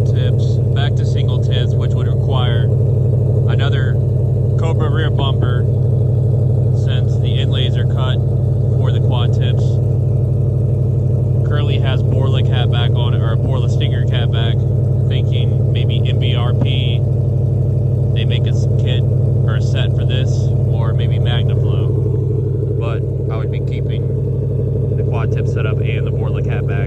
quad tips back to single tips, which would require another Cobra rear bumper since the inlays are cut for the quad tips. Currently has Borla catback on it, or a Borla stinger catback. Thinking maybe MBRP, they make a kit or a set for this, or maybe MagnaFlow. But I would be keeping the quad tip setup and the Borla catback.